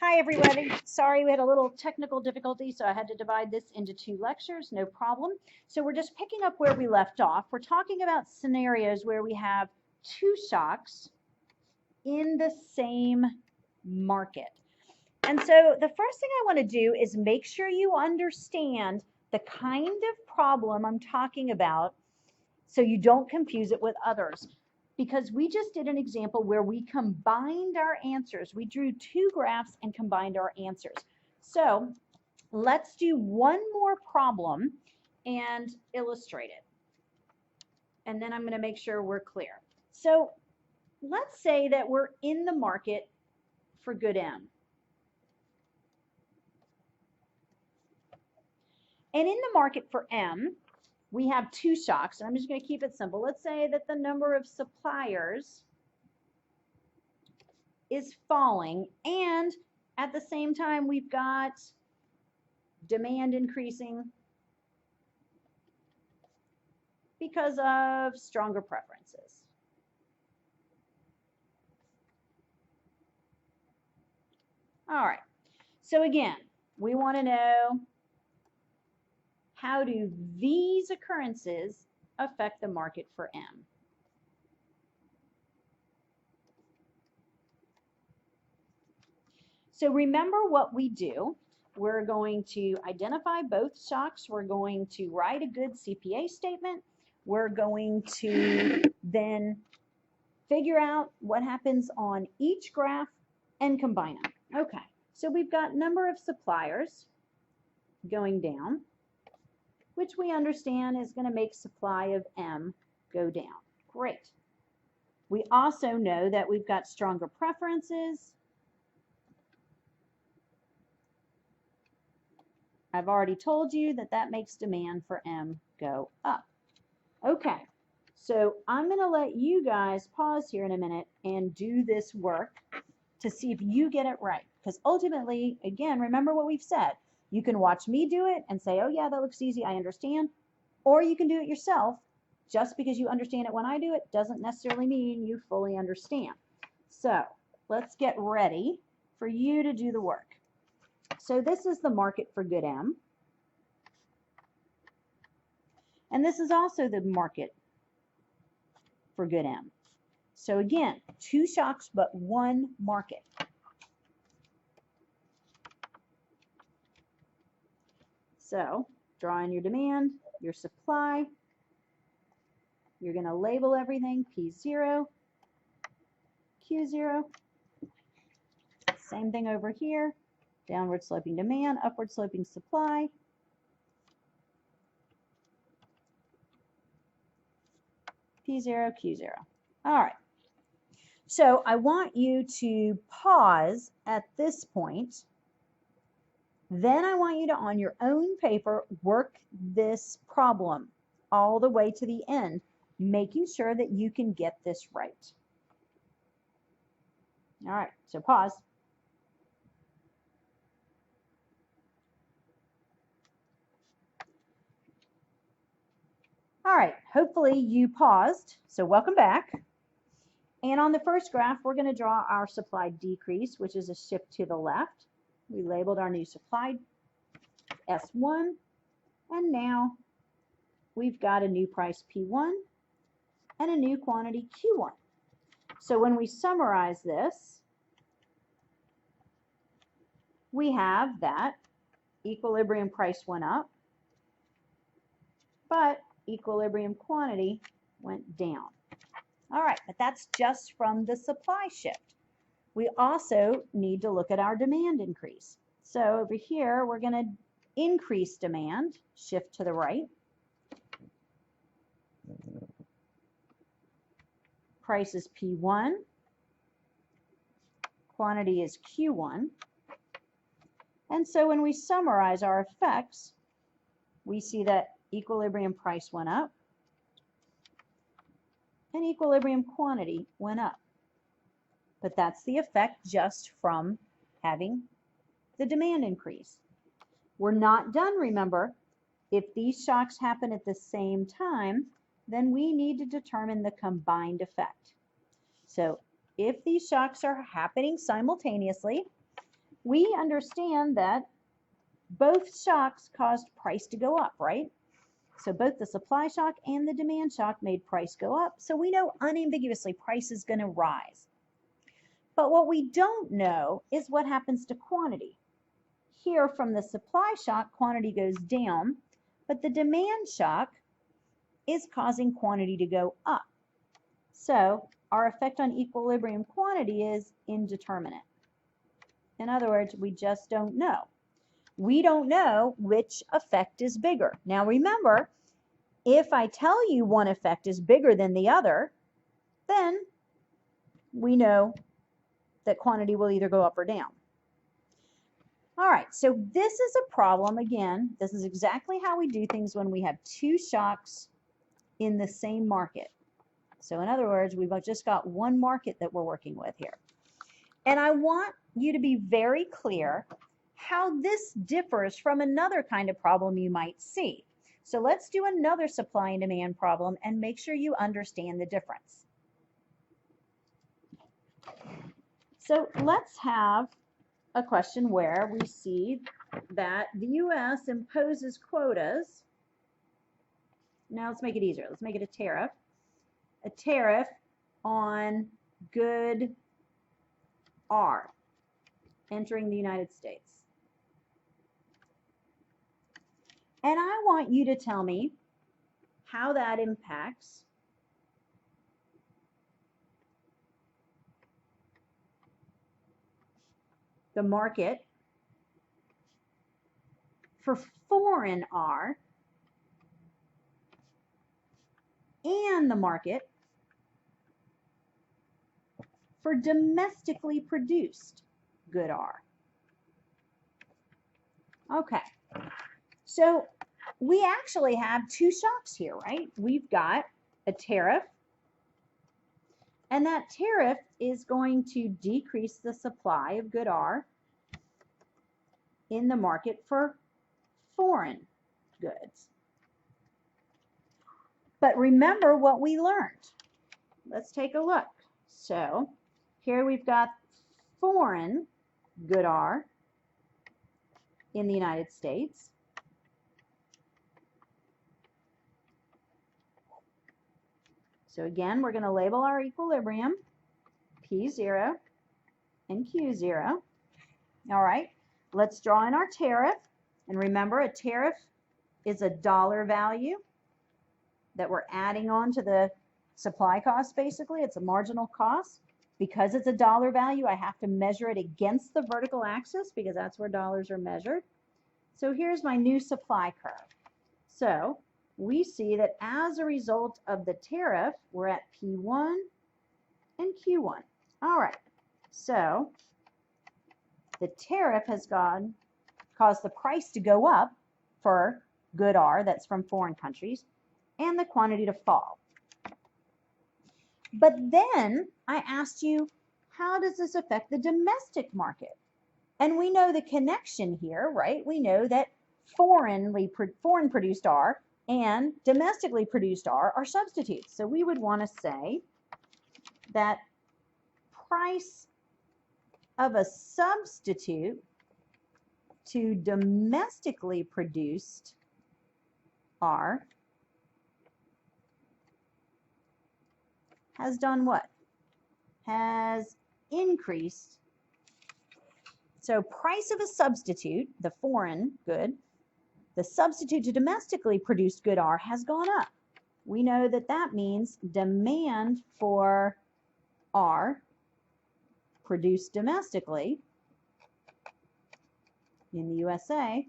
Hi, everybody. Sorry, we had a little technical difficulty, so I had to divide this into two lectures. No problem. So we're just picking up where we left off. We're talking about scenarios where we have two shocks in the same market. And so the first thing I want to do is make sure you understand the kind of problem I'm talking about so you don't confuse it with others. Because we just did an example where we combined our answers. We drew two graphs and combined our answers. So let's do one more problem and illustrate it. And then I'm going to make sure we're clear. So let's say that we're in the market for good M. And in the market for M, we have two shocks, and I'm just going to keep it simple. Let's say that the number of suppliers is falling, and at the same time, we've got demand increasing because of stronger preferences. All right, so again, we want to know, how do these occurrences affect the market for M? So remember what we do. We're going to identify both shocks. We're going to write a good CPA statement. We're going to then figure out what happens on each graph and combine them. Okay, so we've got number of suppliers going down, which we understand is going to make supply of M go down. Great. We also know that we've got stronger preferences. I've already told you that that makes demand for M go up. Okay, so I'm going to let you guys pause here in a minute and do this work to see if you get it right. Because ultimately, again, remember what we've said. You can watch me do it and say, oh yeah, that looks easy, I understand. Or you can do it yourself. Just because you understand it when I do it doesn't necessarily mean you fully understand. So let's get ready for you to do the work. So this is the market for good M. And this is also the market for good M. So again, two shocks, but one market. So draw in your demand, your supply. You're going to label everything P0, Q0. Same thing over here. Downward sloping demand, upward sloping supply. P0, Q0. All right. So I want you to pause at this point. Then I want you to, on your own paper, work this problem all the way to the end, making sure that you can get this right. All right, so pause. All right, hopefully you paused, so welcome back. And on the first graph, we're going to draw our supply decrease, which is a shift to the left. We labeled our new supply S1, and now we've got a new price P1 and a new quantity Q1. So when we summarize this, we have that equilibrium price went up, but equilibrium quantity went down. All right, but that's just from the supply shift. We also need to look at our demand increase. So over here, we're going to increase demand, shift to the right. Price is P1. Quantity is Q1. And so when we summarize our effects, we see that equilibrium price went up and equilibrium quantity went up. But that's the effect just from having the demand increase. We're not done, remember. If these shocks happen at the same time, then we need to determine the combined effect. So if these shocks are happening simultaneously, we understand that both shocks caused price to go up, right? So both the supply shock and the demand shock made price go up. So we know unambiguously price is going to rise. But what we don't know is what happens to quantity. Here from the supply shock, quantity goes down, but the demand shock is causing quantity to go up. So our effect on equilibrium quantity is indeterminate. In other words, we just don't know. We don't know which effect is bigger. Now remember, if I tell you one effect is bigger than the other, then we know that quantity will either go up or down. All right, so this is a problem. Again, this is exactly how we do things when we have two shocks in the same market. So in other words, we've just got one market that we're working with here. And I want you to be very clear how this differs from another kind of problem you might see. So let's do another supply and demand problem and make sure you understand the difference. So let's have a question where we see that the U.S. imposes quotas. Now let's make it easier. Let's make it a tariff. A tariff on good R entering the United States. And I want you to tell me how that impacts the market for foreign R and the market for domestically produced good R. Okay, so we actually have two shocks here, right? We've got a tariff, and that tariff is going to decrease the supply of good R in the market for foreign goods. But remember what we learned. Let's take a look. So here we've got foreign good R in the United States. So again, we're going to label our equilibrium P0 and Q0. All right, let's draw in our tariff. And remember, a tariff is a dollar value that we're adding on to the supply cost, basically. It's a marginal cost. Because it's a dollar value, I have to measure it against the vertical axis because that's where dollars are measured. So here's my new supply curve. So we see that as a result of the tariff, we're at P1 and Q1. All right, so the tariff has caused the price to go up for good R that's from foreign countries and the quantity to fall. But then I asked you, how does this affect the domestic market? And we know the connection here, right? We know that foreign produced R and domestically produced R are substitutes. So we would want to say that price of a substitute to domestically produced R has done what? Has increased. So price of a substitute, the foreign good, the substitute to domestically produced good R has gone up. We know that that means demand for R produced domestically in the USA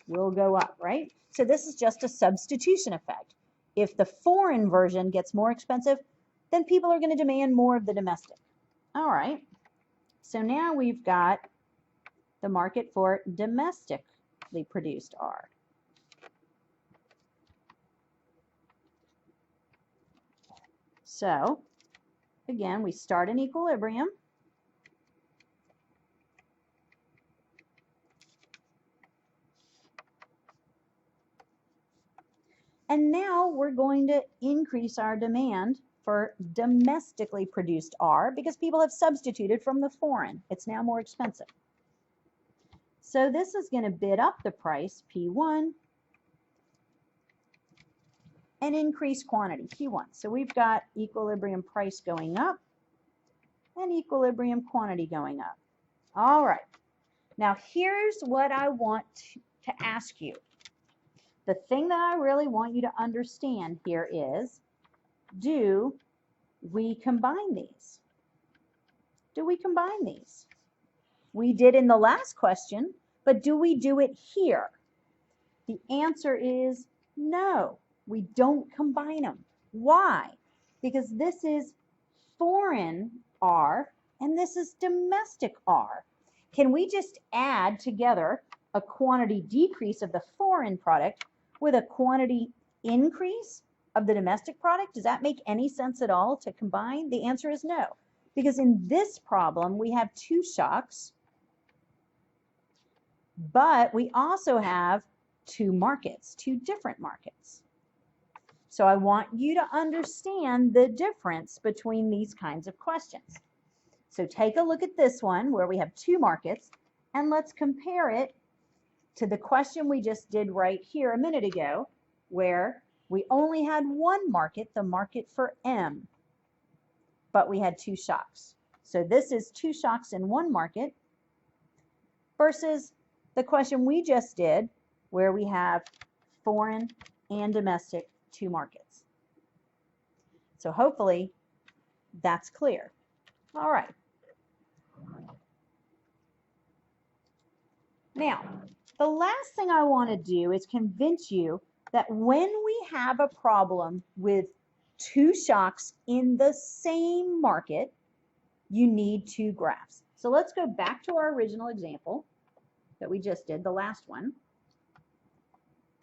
will go up, right? So this is just a substitution effect. If the foreign version gets more expensive, then people are going to demand more of the domestic. All right, so now we've got the market for domestically produced R. So again, we start in equilibrium. And now we're going to increase our demand for domestically produced R because people have substituted from the foreign. It's now more expensive. So this is going to bid up the price, P1, and increase quantity, Q1. So we've got equilibrium price going up and equilibrium quantity going up. All right. Now here's what I want to ask you. The thing that I really want you to understand here is, do we combine these? Do we combine these? We did in the last question, but do we do it here? The answer is no, we don't combine them. Why? Because this is foreign R and this is domestic R. Can we just add together a quantity decrease of the foreign product with a quantity increase of the domestic product? Does that make any sense at all to combine? The answer is no, because in this problem we have two shocks, but we also have two markets, two different markets. So I want you to understand the difference between these kinds of questions. So take a look at this one where we have two markets, and let's compare it to the question we just did right here a minute ago, where we only had one market, the market for M, but we had two shocks. So this is two shocks in one market versus the question we just did, where we have foreign and domestic, two markets. So hopefully that's clear. All right. Now, the last thing I want to do is convince you that when we have a problem with two shocks in the same market, you need two graphs. So let's go back to our original example that we just did, the last one.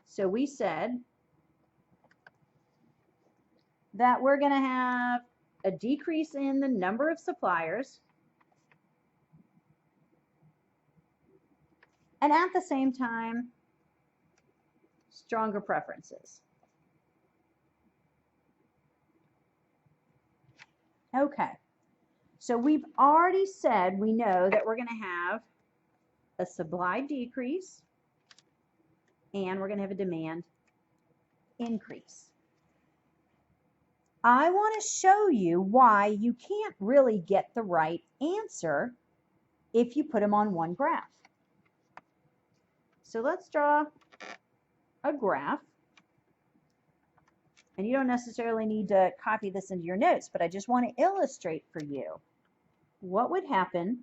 So we said that we're going to have a decrease in the number of suppliers, and at the same time, stronger preferences. Okay, so we've already said we know that we're going to have a supply decrease and we're going to have a demand increase. I want to show you why you can't really get the right answer if you put them on one graph. So let's draw a graph. And you don't necessarily need to copy this into your notes, but I just want to illustrate for you what would happen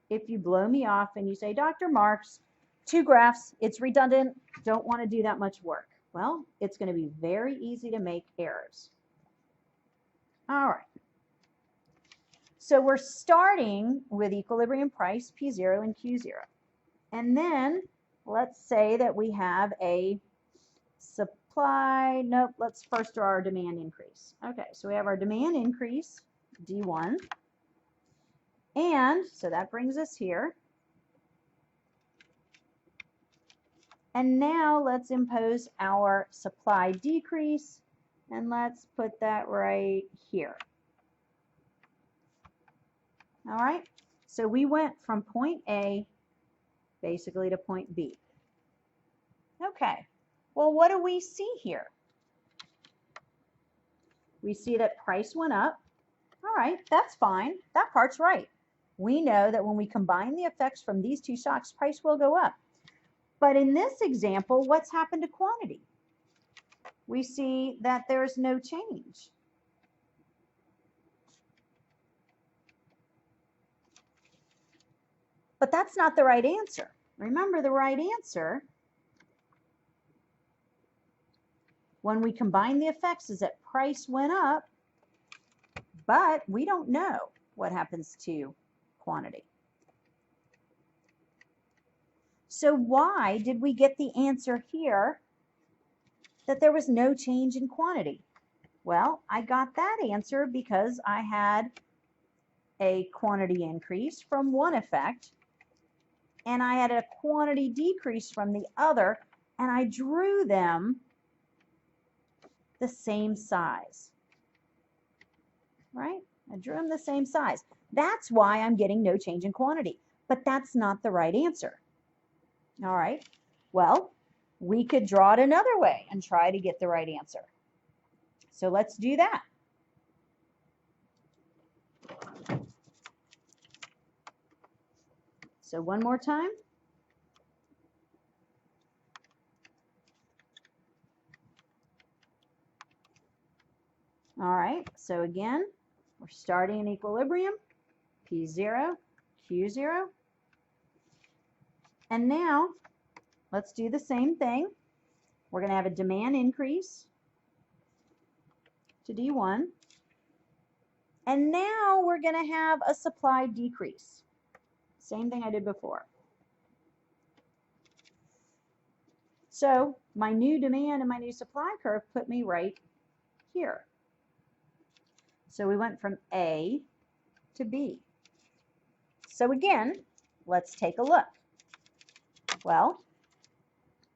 if you blow me off and you say, Dr. Marks, two graphs, it's redundant, don't want to do that much work. Well, it's going to be very easy to make errors. All right. So we're starting with equilibrium price, P0 and Q0. And then let's say that we have a supply, nope, let's first draw our demand increase. Okay, so we have our demand increase, D1. And so that brings us here. And now let's impose our supply decrease, and let's put that right here. All right, so we went from point A basically to point B. Okay, well, what do we see here? We see that price went up. All right, that's fine. That part's right. We know that when we combine the effects from these two shocks, price will go up. But in this example, what's happened to quantity? We see that there's no change. But that's not the right answer. Remember, the right answer, when we combine the effects, is that price went up, but we don't know what happens to quantity. So why did we get the answer here that there was no change in quantity? Well, I got that answer because I had a quantity increase from one effect, and I had a quantity decrease from the other, and I drew them the same size, right? I drew them the same size. That's why I'm getting no change in quantity, but that's not the right answer. All right. Well, we could draw it another way and try to get the right answer. So let's do that. So one more time. All right, so again, we're starting in equilibrium, P0, Q0. And now let's do the same thing. We're going to have a demand increase to D1. And now we're going to have a supply decrease. Same thing I did before. So my new demand and my new supply curve put me right here. So we went from A to B. So again, let's take a look. Well,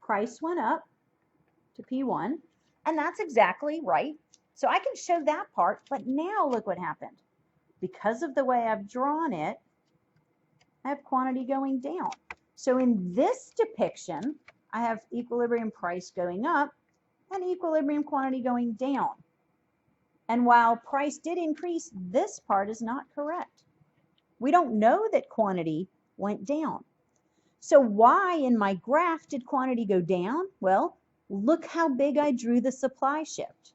price went up to P1, and that's exactly right. So I can show that part, but now look what happened. Because of the way I've drawn it, I have quantity going down. So in this depiction, I have equilibrium price going up and equilibrium quantity going down. And while price did increase, this part is not correct. We don't know that quantity went down. So why in my graph did quantity go down? Well, look how big I drew the supply shift.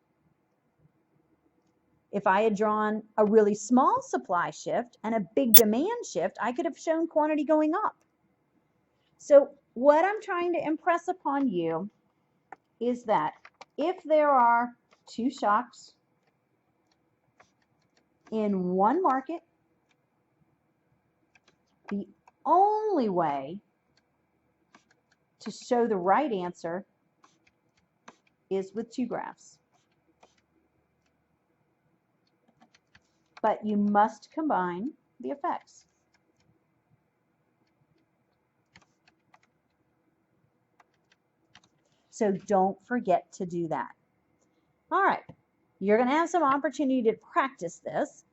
If I had drawn a really small supply shift and a big demand shift, I could have shown quantity going up. So what I'm trying to impress upon you is that if there are two shocks in one market, the only way to show the right answer is with two graphs. But you must combine the effects. So don't forget to do that. All right, you're going to have some opportunity to practice this,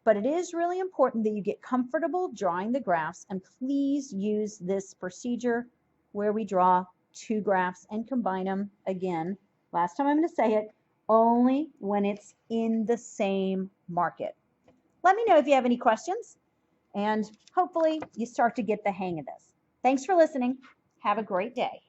but it is really important that you get comfortable drawing the graphs, and please use this procedure where we draw two graphs and combine them again. Last time I'm going to say it, only when it's in the same market. Let me know if you have any questions, and hopefully you start to get the hang of this. Thanks for listening. Have a great day.